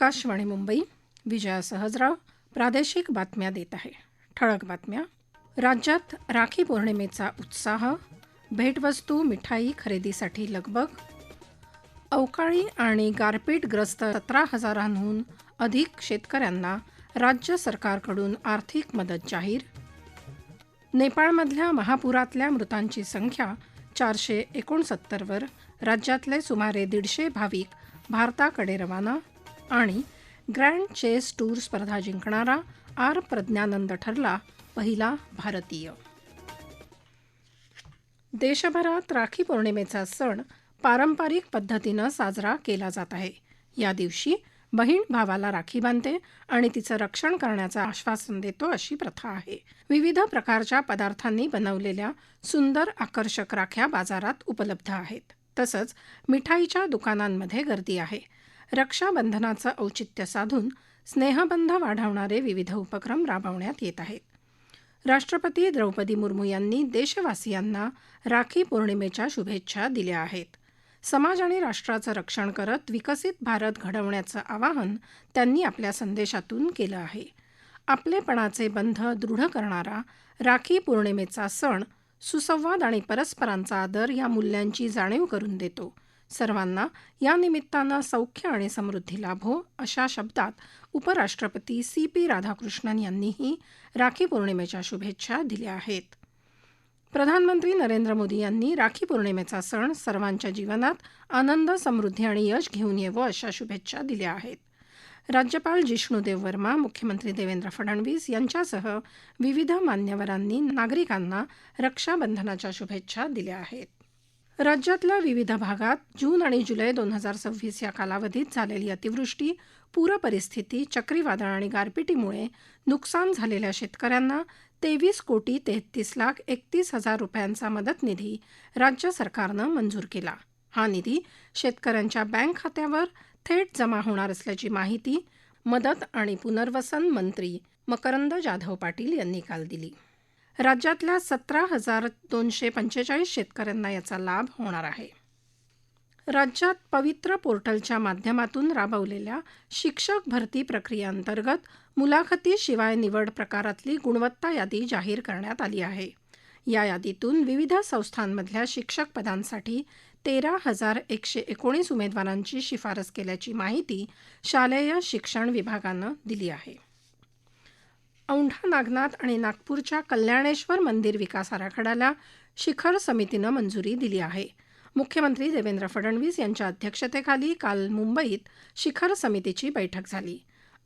आकाशवाणी मुंबई. विजया सहजराव प्रादेशिक बातम्या देत आहे. ठळक बातम्या. राज्यात राखी पौर्णिमेचा उत्साह. भेटवस्तू मिठाई खरेदीसाठी लगबग. अवकाळी आणि गारपीटग्रस्त 17,000हून अधिक शेतकऱ्यांना राज्य सरकारकडून आर्थिक मदत जाहीर. नेपाळमधल्या महापुरातल्या मृतांची संख्या 469 वर. राज्यातले सुमारे 150 भाविक भारताकडे रवाना. आणि ग्रँड चेस टूर स्पर्धा जिंकणारा आर प्रज्ञानंद ठरला पहिला भारतीय. देशभरात राखी पौर्णिमेचा सण पारंपरिक पद्धतीनं साजरा केला जात आहे. या दिवशी बहीण भावाला राखी बांधते आणि तिचं रक्षण करण्याचं आश्वासन देतो अशी प्रथा आहे. विविध प्रकारच्या पदार्थांनी बनवलेल्या सुंदर आकर्षक राख्या बाजारात उपलब्ध आहेत. तसंच मिठाईच्या दुकानांमध्ये गर्दी आहे. रक्षाबंधनाचं औचित्य साधून स्नेहबंध वाढवणारे विविध उपक्रम राबवण्यात येत आहेत. राष्ट्रपती द्रौपदी मुर्मू यांनी देशवासियांना राखी पौर्णिमेच्या शुभेच्छा दिल्या आहेत. समाज आणि राष्ट्राचं रक्षण करत विकसित भारत घडवण्याचं आवाहन त्यांनी आपल्या संदेशातून केलं आहे. आपलेपणाचे बंध दृढ करणारा राखी पौर्णिमेचा सण सुसंवाद आणि परस्परांचा आदर या मूल्यांची जाणीव करून देतो. सर्वांना या निमित्तानं सौख्य आणि समृद्धी लाभो अशा शब्दात उपराष्ट्रपती CP राधाकृष्णन यांनीही राखी पौर्णिमेच्या शुभेच्छा दिल्या आहेत. प्रधानमंत्री नरेंद्र मोदी यांनी राखी पौर्णिमेचा सण सर्वांच्या जीवनात आनंद, समृद्धी आणि यश घेऊन येवो अशा शुभेच्छा दिल्या आहेत. राज्यपाल जिष्णुदेव वर्मा, मुख्यमंत्री देवेंद्र फडणवीस यांच्यासह विविध मान्यवरांनी नागरिकांना रक्षाबंधनाच्या शुभेच्छा दिल्या आहेत. राज्यातल्या विविध भागात जून आणि जुलै 2026 या कालावधीत झालेली अतिवृष्टी, पूरपरिस्थिती, चक्रीवादळ आणि गारपिटीमुळे नुकसान झालेल्या शेतकऱ्यांना 23,33,31,000 रुपयांचा मदत निधी राज्य सरकारनं मंजूर केला. हा निधी शेतकऱ्यांच्या बँक खात्यावर थेट जमा होणार असल्याची माहिती मदत आणि पुनर्वसन मंत्री मकरंद जाधव पाटील यांनी काल दिली. राज्यातल्या 17,245 शेतकऱ्यांना याचा लाभ होणार आहे. राज्यात पवित्र पोर्टलच्या माध्यमातून राबवलेल्या शिक्षक भरती प्रक्रियेअंतर्गत मुलाखतीशिवाय निवड प्रकारातली गुणवत्ता यादी जाहीर करण्यात आली आहे. या यादीतून विविध संस्थांमधल्या शिक्षक पदांसाठी 13,119 उमेदवारांची शिफारस केल्याची माहिती शालेय शिक्षण विभागानं दिली आहे. औंढा नागनाथ आणि नागपूरच्या कल्याणेश्वर मंदिर विकास आराखड्याला शिखर समितीनं मंजुरी दिली आहे. मुख्यमंत्री देवेंद्र फडणवीस यांच्या अध्यक्षतेखाली काल मुंबईत शिखर समितीची बैठक झाली.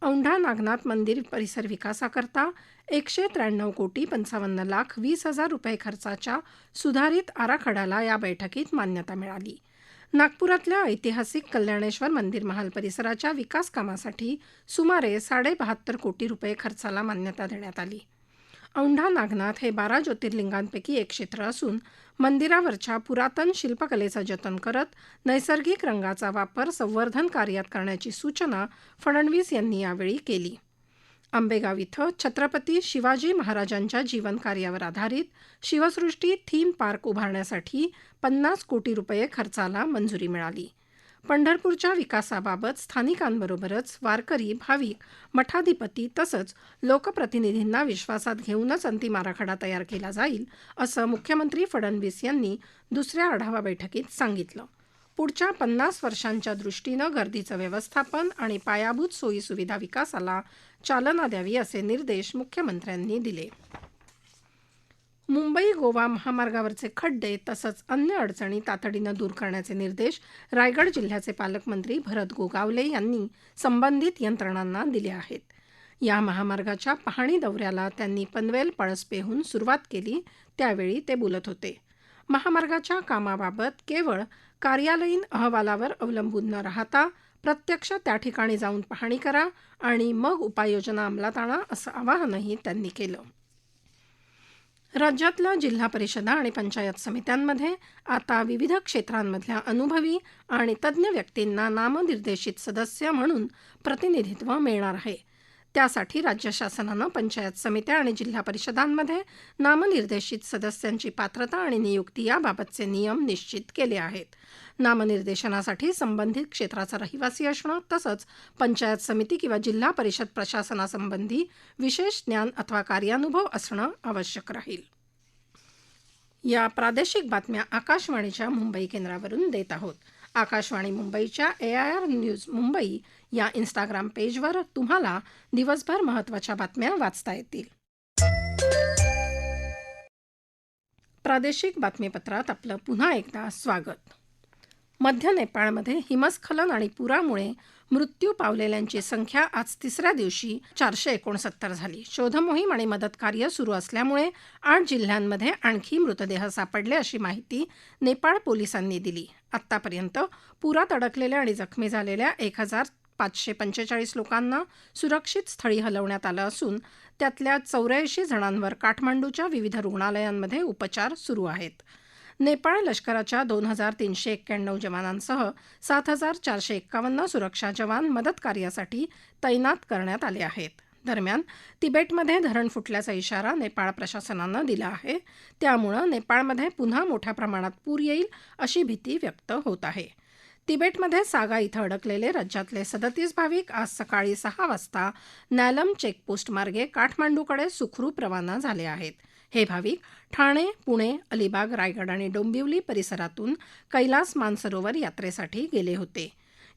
औंढा नागनाथ मंदिर परिसर विकासाकरता 193,55,20,00,000 रुपये खर्चाच्या सुधारित आराखड्याला या बैठकीत मान्यता मिळाली. नागपुरातल्या ऐतिहासिक कल्याणेश्वर मंदिर महाल परिसराच्या विकास कामासाठी सुमारे 72.5 कोटी रुपये खर्चाला मान्यता देण्यात आली. औंढा नागनाथ हे 12 ज्योतिर्लिंगांपैकी एक क्षेत्र असून मंदिरावरच्या पुरातन शिल्पकलेचं जतन करत नैसर्गिक रंगाचा वापर संवर्धन कार्यात करण्याची सूचना फडणवीस यांनी यावेळी केली. आंबेगाव इथं छत्रपती शिवाजी महाराजांच्या जीवनकार्यावर आधारित शिवसृष्टी थीम पार्क उभारण्यासाठी 50 कोटी रुपये खर्चाला मंजुरी मिळाली. पंढरपूरच्या विकासाबाबत स्थानिकांबरोबरच वारकरी, भाविक, मठाधिपती तसंच लोकप्रतिनिधींना विश्वासात घेऊनच अंतिम आराखडा तयार केला जाईल असं मुख्यमंत्री फडणवीस यांनी दुसऱ्या आढावा बैठकीत सांगितलं. पुढच्या 50 वर्षांच्या दृष्टीनं गर्दीचं व्यवस्थापन आणि पायाभूत सोयीसुविधा विकासाला चालना द्यावी असे निर्देश मुख्यमंत्र्यांनी दिले. मुंबई गोवा महामार्गावरचे खड्डे तसंच अन्य अडचणी तातडीनं दूर करण्याचे निर्देश रायगड जिल्ह्याचे पालकमंत्री भरत गोगावले यांनी संबंधित यंत्रणांना दिले आहेत. या महामार्गाच्या पाहणी दौऱ्याला त्यांनी पनवेल पळसपेहून सुरुवात केली त्यावेळी ते बोलत होते. महामार्गाच्या कामाबाबत केवळ कार्यालयीन अहवालावर अवलंबून न राहता प्रत्यक्ष त्या ठिकाणी जाऊन पाहणी करा आणि मग उपाययोजना अंमलात आणा असं आवाहनही त्यांनी केलं. राज्यातल्या जिल्हा परिषदा आणि पंचायत समित्यांमध्ये आता विविध क्षेत्रांमधल्या अनुभवी आणि तज्ज्ञ व्यक्तींना नामनिर्देशित सदस्य म्हणून प्रतिनिधित्व मिळणार आहे. त्यासाठी राज्य शासनानं पंचायत समित्या आणि जिल्हा परिषदांमध्ये नामनिर्देशित सदस्यांची पात्रता आणि नियुक्ती याबाबतचे नियम निश्चित केले आहेत. नामनिर्देशनासाठी संबंधित क्षेत्राचा रहिवासी असणं तसंच पंचायत समिती किंवा जिल्हा परिषद प्रशासनासंबंधी विशेष ज्ञान अथवा कार्यानुभव असणं आवश्यक राहील. या प्रादेशिक बातम्या आकाशवाणीच्या मुंबई केंद्रावरून देत आहोत. आकाशवाणी मुंबईच्या AIR न्यूज मुंबई या इंस्टाग्राम पेजवर तुम्हाला दिवसभर महत्त्वाच्या बातम्या वाचता येतील. प्रादेशिक बातमीपत्रात आपलं पुन्हा एकदा स्वागत. मध्य नेपाळमध्ये हिमस्खलन आणि पुरामुळे मृत्यू पावलेल्यांची संख्या आज तिसऱ्या दिवशी 469 झाली. शोधमोहीम आणि मदत कार्य सुरू असल्यामुळे 8 जिल्ह्यांमध्ये आणखी मृतदेह सापडले अशी माहिती नेपाळ पोलिसांनी दिली. आत्तापर्यंत पुरात अडकलेल्या आणि जखमी झालेल्या 1545 लोकांना सुरक्षित स्थळी हलवण्यात आलं असून त्यातल्या 84 जणांवर काठमांडूच्या विविध रुग्णालयांमध्ये उपचार सुरू आहेत. नेपाळ लष्कराच्या 2391 जवानांसह 7451 सुरक्षा जवान मदत कार्यासाठी तैनात करण्यात आले आहेत. दरम्यान तिबेटमध्ये धरण फुटल्याचा इशारा नेपाळ प्रशासनानं दिला आहे. त्यामुळं नेपाळमध्ये पुन्हा मोठ्या प्रमाणात पूर येईल अशी भीती व्यक्त होत आहे. तिबेटमध्ये सागा इथं अडकलेले राज्यातले 37 भाविक आज सकाळी 6 वाजता नॅलम चेकपोस्ट मार्गे काठमांडूकडे सुखरूप रवाना झाले आहेत. हे भाविक ठाणे, पुणे, अलिबाग, रायगड आणि डोंबिवली परिसरातून कैलास मानसरोवर यात्रेसाठी गेले होते.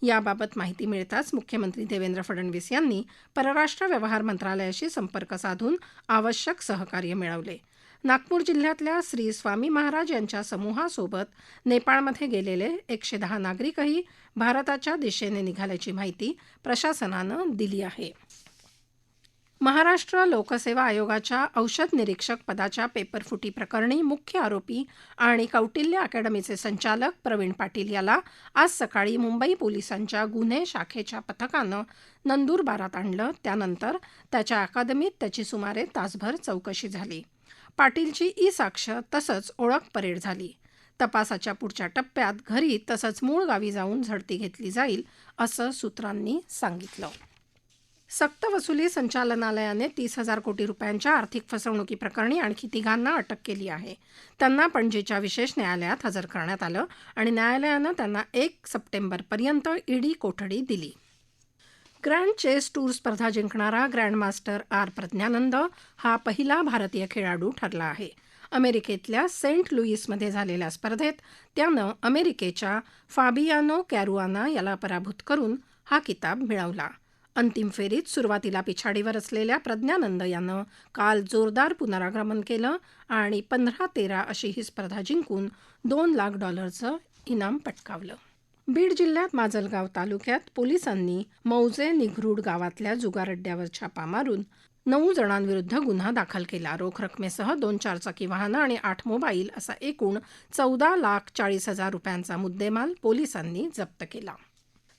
याबाबत माहिती मिळताच मुख्यमंत्री देवेंद्र फडणवीस यांनी परराष्ट्र व्यवहार मंत्रालयाशी संपर्क साधून आवश्यक सहकार्य मिळवले. नागपूर जिल्ह्यातल्या श्री स्वामी महाराज यांच्या समूहासोबत नेपाळमध्ये गेलेले 110 नागरिकही भारताच्या दिशेने निघाल्याची माहिती प्रशासनानं दिली आहे. महाराष्ट्र लोकसेवा आयोगाच्या औषध निरीक्षक पदाच्या पेपरफुटी प्रकरणी मुख्य आरोपी आणि कौटिल्य अकॅडमीचे संचालक प्रवीण पाटील याला आज सकाळी मुंबई पोलिसांच्या गुन्हे शाखेच्या पथकानं नंदुरबारात आणलं. त्यानंतर त्याच्या अकादमीत त्याची सुमारे तासभर चौकशी झाली. पाटीलची ई-साक्ष तसंच ओळख परेड झाली. तपासाच्या पुढच्या टप्प्यात घरी तसंच मूळ गावी जाऊन झडती घेतली जाईल असं सूत्रांनी सांगितलं. सक्तवसुली संचालनालयाने 30,000 कोटी रुपयांच्या आर्थिक फसवणुकीप्रकरणी आणखी तिघांना अटक केली आहे. त्यांना पणजीच्या विशेष न्यायालयात हजर करण्यात आलं आणि न्यायालयानं त्यांना 1 सप्टेंबरपर्यंत ईडी कोठडी दिली. ग्रँड चेस टूर स्पर्धा जिंकणारा ग्रँडमास्टर आर प्रज्ञानंद हा पहिला भारतीय खेळाडू ठरला आहे. अमेरिकेतल्या सेंट लुईसमध्ये झालेल्या स्पर्धेत त्यानं अमेरिकेच्या फाबियानो कॅरुआना याला पराभूत करून हा किताब मिळवला. अंतिम फेरीत सुरुवातीला पिछाडीवर असलेल्या प्रज्ञानंद यानं काल जोरदार पुनरागमन केलं आणि 15-13 अशी ही स्पर्धा जिंकून $2 लाख इनाम पटकावलं. बीड जिल्ह्यात माजलगाव तालुक्यात पोलिसांनी मौजे निघरूड गावातल्या जुगार अड्ड्यावर छापा मारून 9 जणांविरुद्ध गुन्हा दाखल केला. रोख रकमेसह 2 चारचाकी वाहनं आणि 8 मोबाईल असा एकूण $14,40,000 रुपयांचा मुद्देमाल पोलिसांनी जप्त केला.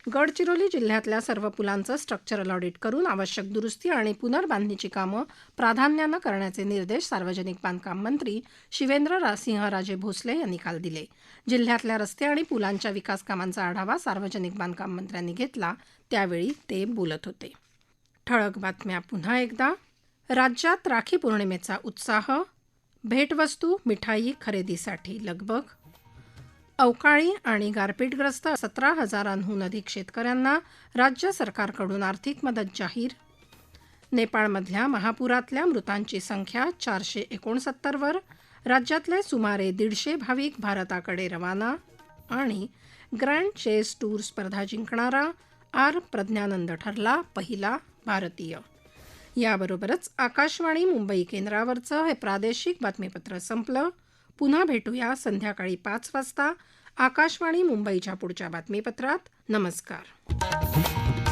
गडचिरोली जिल्ह्यातल्या सर्व पुलांचं स्ट्रक्चरल ऑडिट करून आवश्यक दुरुस्ती आणि पुनर्बांधणीची कामं प्राधान्यानं करण्याचे निर्देश सार्वजनिक बांधकाम मंत्री शिवेंद्रसिंहराजे भोसले यांनी काल दिले. जिल्ह्यातल्या रस्ते आणि पुलांच्या विकास कामांचा आढावा सार्वजनिक बांधकाम मंत्र्यांनी घेतला. त्यावेळी ते बोलत होते. ठळक बातम्या पुन्हा एकदा. राज्यात राखी पौर्णिमेचा उत्साह. भेटवस्तू मिठाई खरेदीसाठी लगबग. अवकाळी आणि गारपीटग्रस्त 17,000हून अधिक शेतकऱ्यांना राज्य सरकारकडून आर्थिक मदत जाहीर. नेपाळमधल्या महापुरातल्या मृतांची संख्या 469 वर. राज्यातले सुमारे 150 भाविक भारताकडे रवाना. आणि ग्रँड चेस टूर स्पर्धा जिंकणारा आर प्रज्ञानंद ठरला पहिला भारतीय. याबरोबरच आकाशवाणी मुंबई केंद्रावरचं हे प्रादेशिक बातमीपत्र संपलं. पुन्हा भेटूया संध्याकाळी 5 वाजता आकाशवाणी मुंबईच्या पुढच्या बातमीपत्रात. नमस्कार.